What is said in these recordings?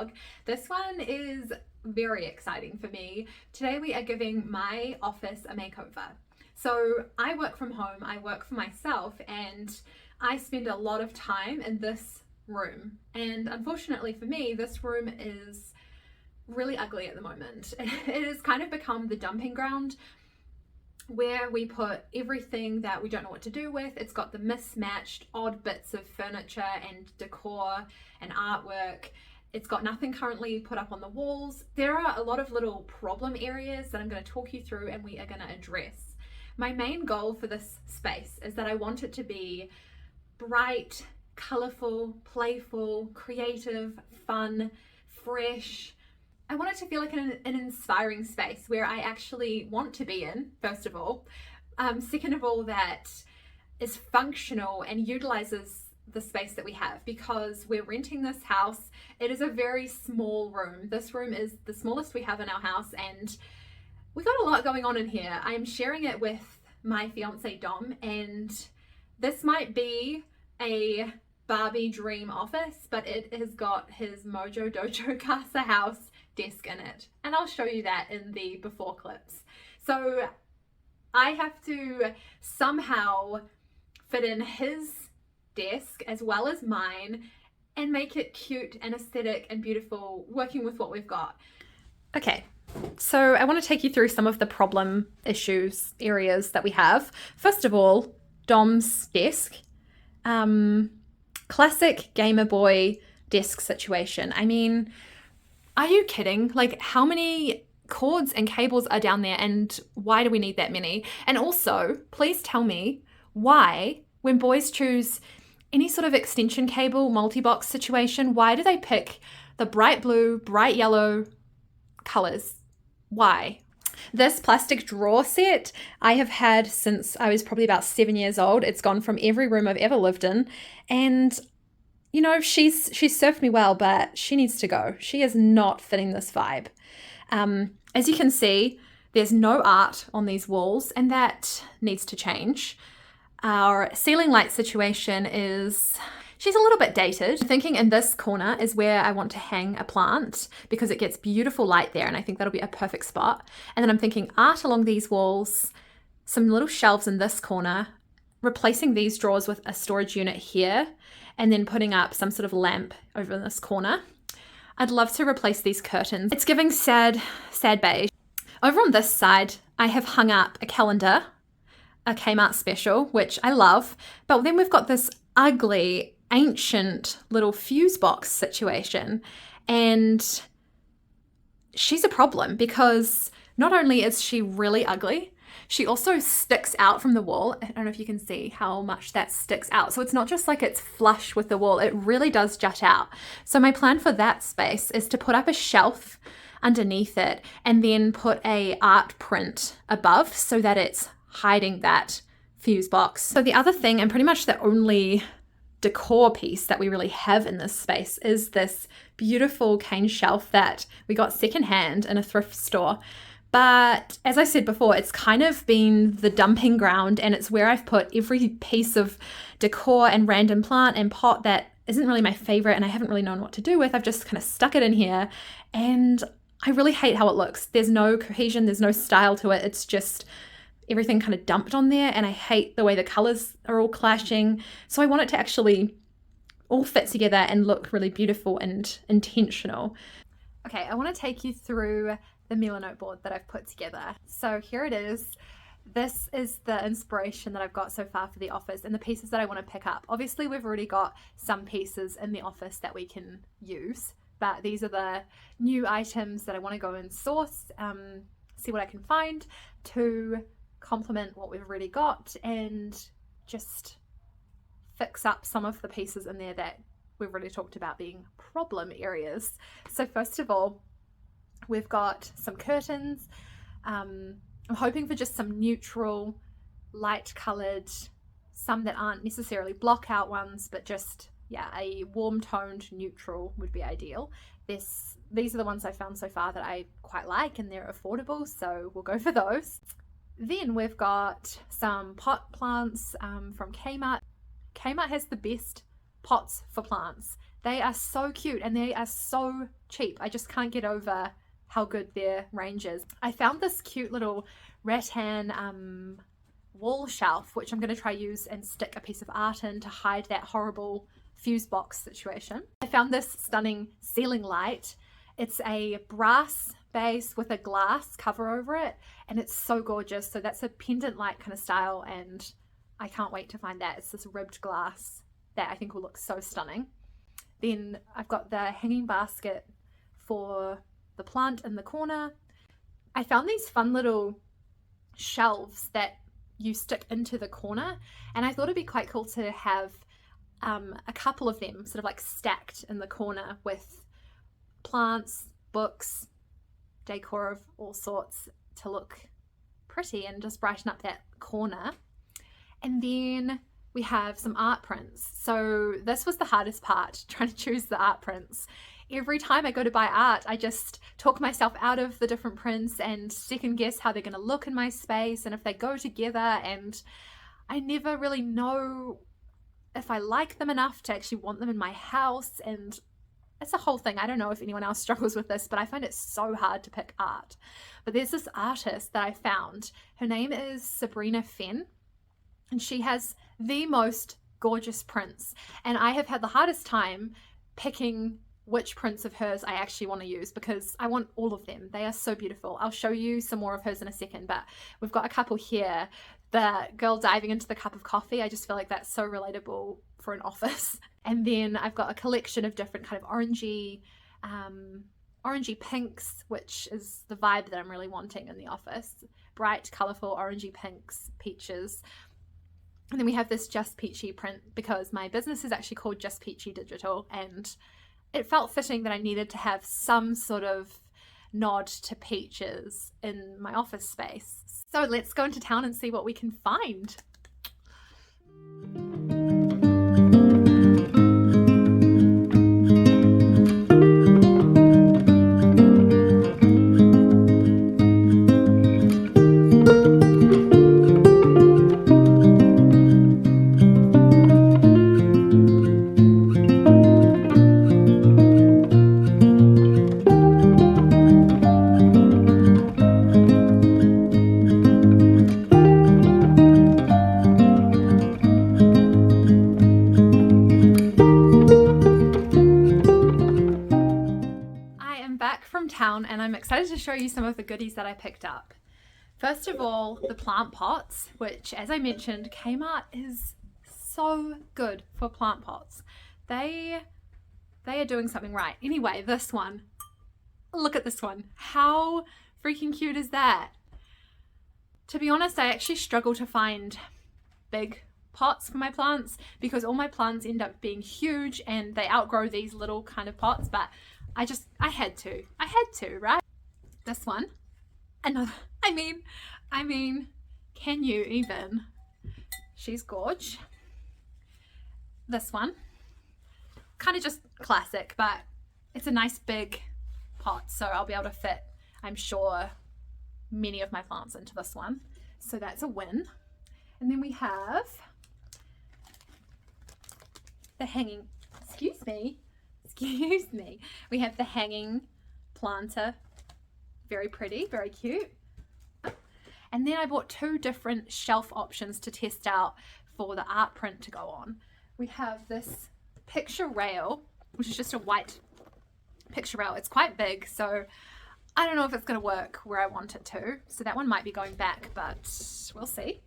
vlog. This one is very exciting for me. Today we are giving my office a makeover. So I work from home, I work for myself, and I spend a lot of time in this room. And unfortunately for me, this room is really ugly at the moment. It has kind of become the dumping ground where we put everything that we don't know what to do with. It's got the mismatched odd bits of furniture and decor and artwork. It's got nothing currently put up on the walls. There are a lot of little problem areas that I'm going to talk you through and we are going to address. My main goal for this space is that I want it to be bright, colourful, playful, creative, fun, fresh. I want it to feel like an inspiring space where I actually want to be in, first of all. Second of all, that is functional and utilizes the space that we have, because we're renting this house. It is a very small room. This room is the smallest we have in our house, and we got a lot going on in here. I am sharing it with my fiance Dom, and this might be a Barbie dream office, but it has got his Mojo Dojo Casa House desk in it, and I'll show you that in the before clips. So I have to somehow fit in his desk as well as mine and make it cute and aesthetic and beautiful, working with what we've got. Okay, so I want to take you through some of the problem issues areas that we have. First of all, Dom's desk. Classic Gamer Boy desk situation. I mean, are you kidding? Like, how many cords and cables are down there, and why do we need that many? And also, please tell me why, when boys choose any sort of extension cable multi-box situation, why do they pick the bright blue, bright yellow colors? Why? This plastic drawer set I have had since I was probably about 7 years old. It's gone from every room I've ever lived in, and you know, she's served me well, but she needs to go. She is not fitting this vibe. As you can see, there's no art on these walls, and that needs to change. Our ceiling light situation is, she's a little bit dated. I'm thinking in this corner is where I want to hang a plant because it gets beautiful light there, and I think that'll be a perfect spot. And then I'm thinking art along these walls, some little shelves in this corner, replacing these drawers with a storage unit here, and then putting up some sort of lamp over in this corner. I'd love to replace these curtains. It's giving sad beige. Over on this side, I have hung up a calendar, a Kmart special, which I love, but then we've got this ugly, ancient little fuse box situation, and she's a problem because not only is she really ugly, she also sticks out from the wall. I don't know if you can see how much that sticks out. So it's not just like it's flush with the wall, it really does jut out. So my plan for that space is to put up a shelf underneath it and then put a art print above so that it's hiding that fuse box. So the other thing, and pretty much the only decor piece that we really have in this space, is this beautiful cane shelf that we got secondhand in a thrift store. But as I said before, it's kind of been the dumping ground, and it's where I've put every piece of decor and random plant and pot that isn't really my favorite and I haven't really known what to do with. I've just kind of stuck it in here, and I really hate how it looks. There's no cohesion, there's no style to it. It's just everything kind of dumped on there, and I hate the way the colors are all clashing. So I want it to actually all fit together and look really beautiful and intentional. Okay, I want to take you through the Melanote board that I've put together. So here it is. This is the inspiration that I've got so far for the office and the pieces that I want to pick up. Obviously, we've already got some pieces in the office that we can use, but these are the new items that I want to go and source, see what I can find to complement what we've already got and just fix up some of the pieces in there that we've already talked about being problem areas. So first of all, we've got some curtains. I'm hoping for just some neutral, light colored, some that aren't necessarily block out ones, but just, yeah, a warm toned neutral would be ideal. These are the ones I found so far that I quite like, and they're affordable, so we'll go for those. Then we've got some pot plants from Kmart. Kmart has the best pots for plants. They are so cute and they are so cheap. I just can't get over how good their range is. I found this cute little rattan wall shelf, which I'm going to try use and stick a piece of art in to hide that horrible fuse box situation. I found this stunning ceiling light. It's a brass base with a glass cover over it, and it's so gorgeous. So that's a pendant light kind of style, and I can't wait to find that. It's this ribbed glass that I think will look so stunning. Then I've got the hanging basket for the plant in the corner. I found these fun little shelves that you stick into the corner, and I thought it'd be quite cool to have a couple of them sort of like stacked in the corner with plants, books, decor of all sorts to look pretty and just brighten up that corner. And then we have some art prints. So this was the hardest part, trying to choose the art prints. Every time I go to buy art, I just talk myself out of the different prints and second guess how they're going to look in my space and if they go together, and I never really know if I like them enough to actually want them in my house, and it's a whole thing. I don't know if anyone else struggles with this, but I find it so hard to pick art. But there's this artist that I found. Her name is Sabrina Fenn, and she has the most gorgeous prints, and I have had the hardest time picking which prints of hers I actually want to use because I want all of them. They are so beautiful. I'll show you some more of hers in a second, but we've got a couple here. The girl diving into the cup of coffee, I just feel like that's so relatable for an office. And then I've got a collection of different kind of orangey pinks, which is the vibe that I'm really wanting in the office. Bright, colourful, orangey pinks, peaches. And then we have this Just Peachy print because my business is actually called Just Peachy Digital, and it felt fitting that I needed to have some sort of nod to peaches in my office space. So let's go into town and see what we can find. And I'm excited to show you some of the goodies that I picked up. First of all, the plant pots, which, as I mentioned, Kmart is so good for plant pots. They are doing something right. Anyway, this one, look at this one. How freaking cute is that? To be honest, I actually struggle to find big pots for my plants because all my plants end up being huge and they outgrow these little kind of pots, but I had to, right? This one, another, I mean, can you even? She's gorge. This one, kind of just classic, but it's a nice big pot, so I'll be able to fit, I'm sure, many of my plants into this one. So that's a win. And then we have the hanging, excuse me, we have the hanging planter. Very pretty, very cute. And then I bought two different shelf options to test out for the art print to go on. We have this picture rail, which is just a white picture rail. It's quite big, so I don't know if it's going to work where I want it to. So that one might be going back, but we'll see.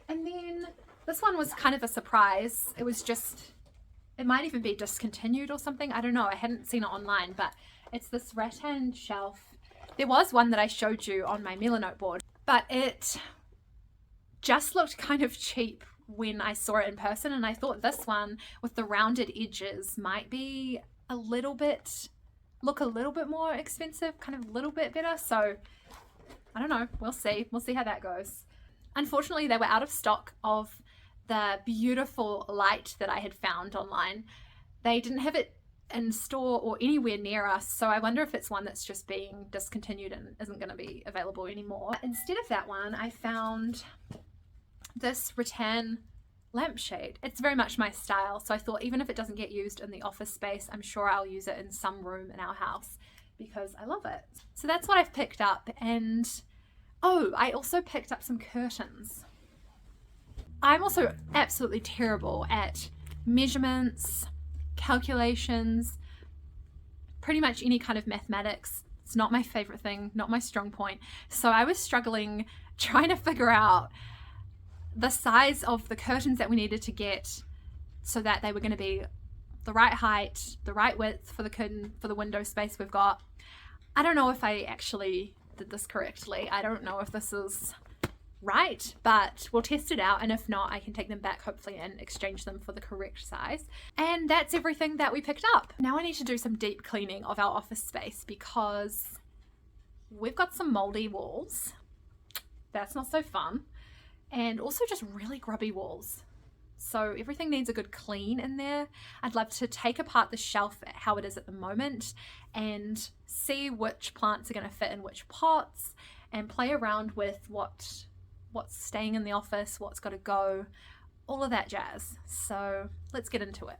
And then this one was kind of a surprise. It might even be discontinued or something. I don't know. I hadn't seen it online, but it's this rattan shelf. There was one that I showed you on my Melanote board, but it just looked kind of cheap when I saw it in person, and I thought this one with the rounded edges might be look a little bit more expensive, kind of a little bit better. So I don't know. We'll see how that goes. Unfortunately, they were out of stock of the beautiful light that I had found online. They didn't have it in store or anywhere near us, so I wonder if it's one that's just being discontinued and isn't going to be available anymore. Instead of that one, I found this rattan lampshade. It's very much my style, so I thought even if it doesn't get used in the office space, I'm sure I'll use it in some room in our house because I love it. So that's what I've picked up. And oh, I also picked up some curtains. I'm also absolutely terrible at measurements, calculations, pretty much any kind of mathematics. It's not my favorite thing, not my strong point. So I was struggling trying to figure out the size of the curtains that we needed to get so that they were going to be the right height, the right width for the curtain, for the window space we've got. I don't know if I actually did this correctly. I don't know if this is right, but we'll test it out, and if not, I can take them back hopefully and exchange them for the correct size. And that's everything that we picked up. Now I need to do some deep cleaning of our office space because we've got some moldy walls. That's not so fun. And also just really grubby walls. So everything needs a good clean in there. I'd love to take apart the shelf how it is at the moment and see which plants are going to fit in which pots and play around with what's staying in the office, what's got to go, all of that jazz. So let's get into it.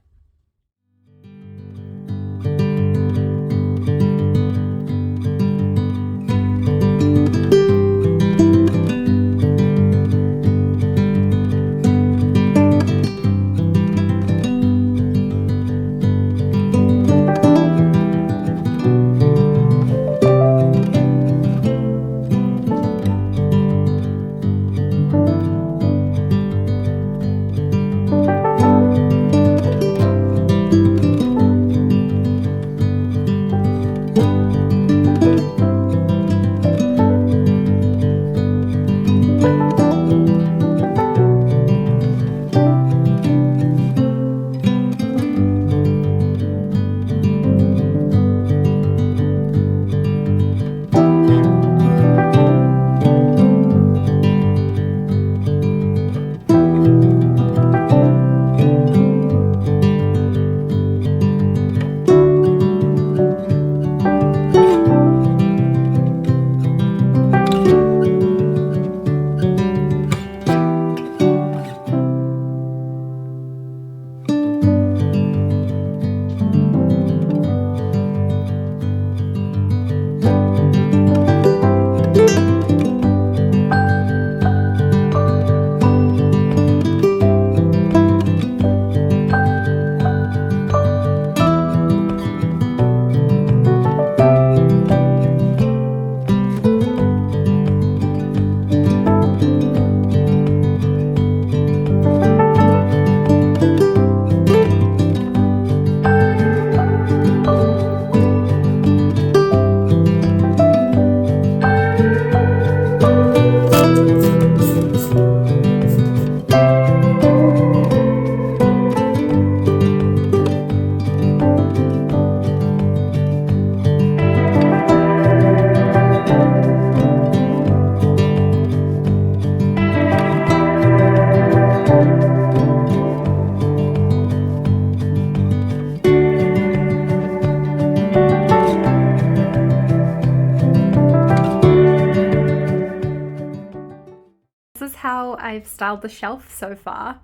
This is how I've styled the shelf so far.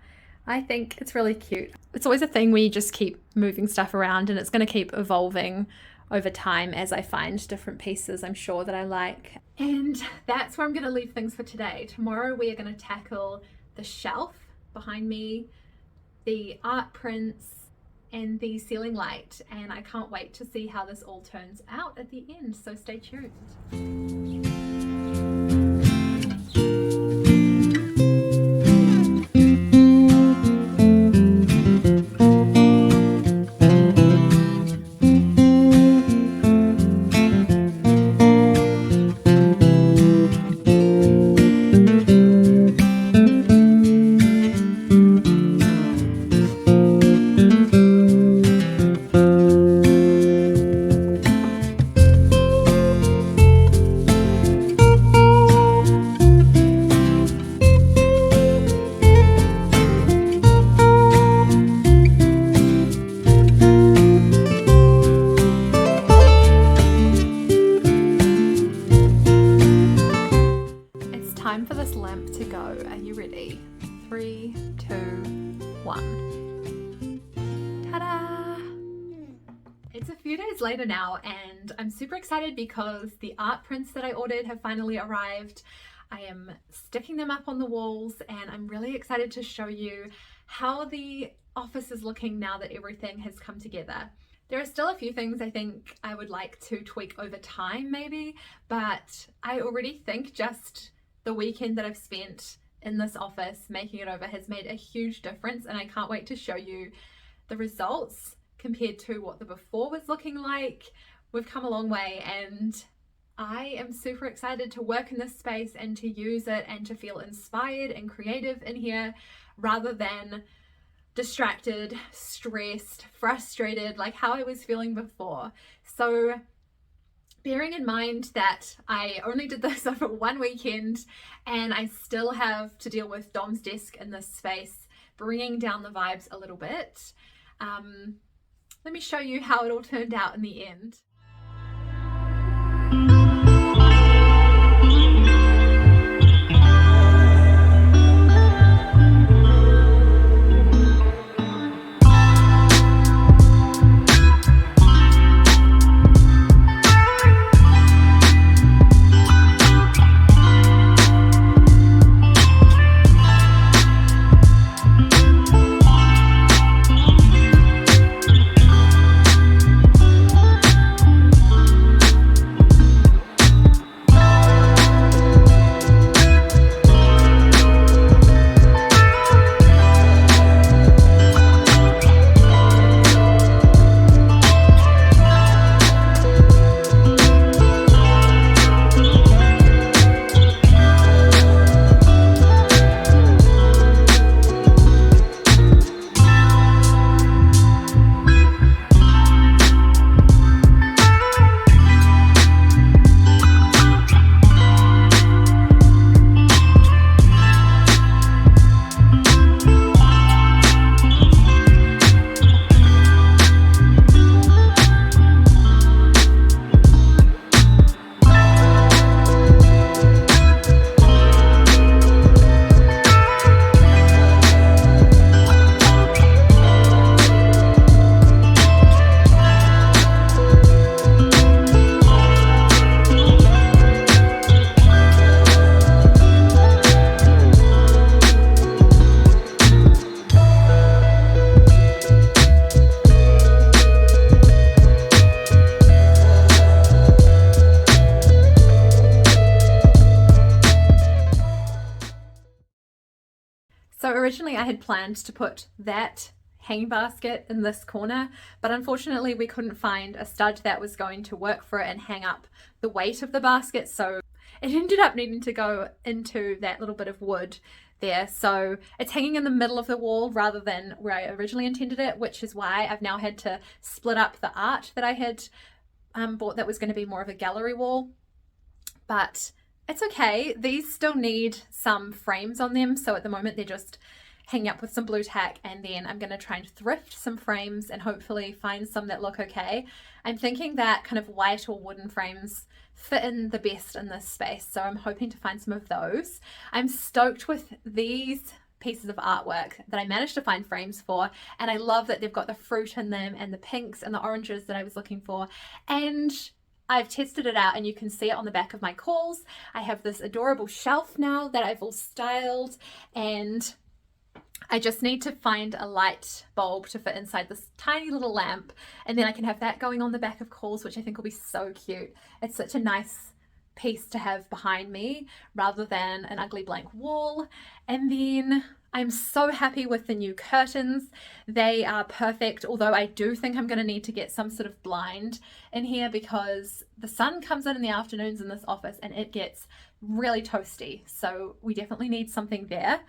I think it's really cute. It's always a thing where you just keep moving stuff around, and it's going to keep evolving over time as I find different pieces I'm sure that I like. And that's where I'm going to leave things for today. Tomorrow we are going to tackle the shelf behind me, the art prints, and the ceiling light, and I can't wait to see how this all turns out at the end, so stay tuned. Time for this lamp to go. Are you ready? 3, 2, 1. Ta-da! It's a few days later now and I'm super excited because the art prints that I ordered have finally arrived. I am sticking them up on the walls and I'm really excited to show you how the office is looking now that everything has come together. There are still a few things I think I would like to tweak over time maybe, but I already think just the weekend that I've spent in this office making it over has made a huge difference, and I can't wait to show you the results compared to what the before was looking like. We've come a long way and I am super excited to work in this space and to use it and to feel inspired and creative in here rather than distracted, stressed, frustrated, like how I was feeling before. So bearing in mind that I only did this over one weekend and I still have to deal with Dom's desk in this space, bringing down the vibes a little bit. Let me show you how it all turned out in the end. So originally I had planned to put that hanging basket in this corner, but unfortunately we couldn't find a stud that was going to work for it and hang up the weight of the basket, so it ended up needing to go into that little bit of wood there. So it's hanging in the middle of the wall rather than where I originally intended it, which is why I've now had to split up the art that I had bought that was going to be more of a gallery wall. But it's okay, these still need some frames on them, so at the moment they're just hanging up with some blue tack, and then I'm going to try and thrift some frames and hopefully find some that look okay. I'm thinking that kind of white or wooden frames fit in the best in this space, so I'm hoping to find some of those. I'm stoked with these pieces of artwork that I managed to find frames for, and I love that they've got the fruit in them and the pinks and the oranges that I was looking for, and I've tested it out and you can see it on the back of my calls. I have this adorable shelf now that I've all styled, and I just need to find a light bulb to fit inside this tiny little lamp, and then I can have that going on the back of calls, which I think will be so cute. It's such a nice piece to have behind me rather than an ugly blank wall. And then I'm so happy with the new curtains. They are perfect, although I do think I'm going to need to get some sort of blind in here because the sun comes in the afternoons in this office and it gets really toasty. So we definitely need something there.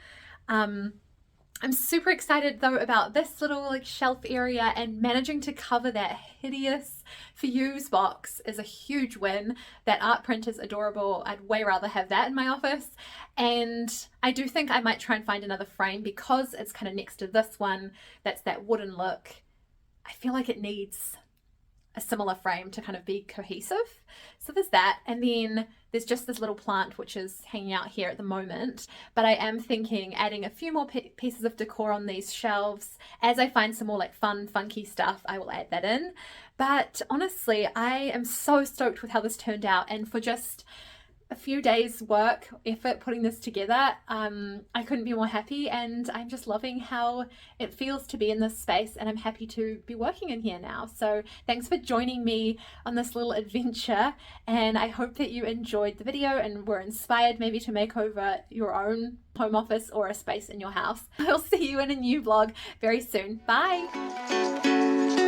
I'm super excited though about this little shelf area, and managing to cover that hideous fuse box is a huge win. That art print is adorable. I'd way rather have that in my office, and I do think I might try and find another frame because it's kind of next to this one that's that wooden look. I feel like it needs a similar frame to kind of be cohesive. So there's that. And then there's just this little plant which is hanging out here at the moment, but I am thinking adding a few more pieces of decor on these shelves. As I find some more like fun, funky stuff, I will add that in. But honestly, I am so stoked with how this turned out, and for just a few days work effort putting this together, I couldn't be more happy, and I'm just loving how it feels to be in this space, and I'm happy to be working in here now. So thanks for joining me on this little adventure, and I hope that you enjoyed the video and were inspired maybe to make over your own home office or a space in your house. I'll see you in a new vlog very soon. Bye.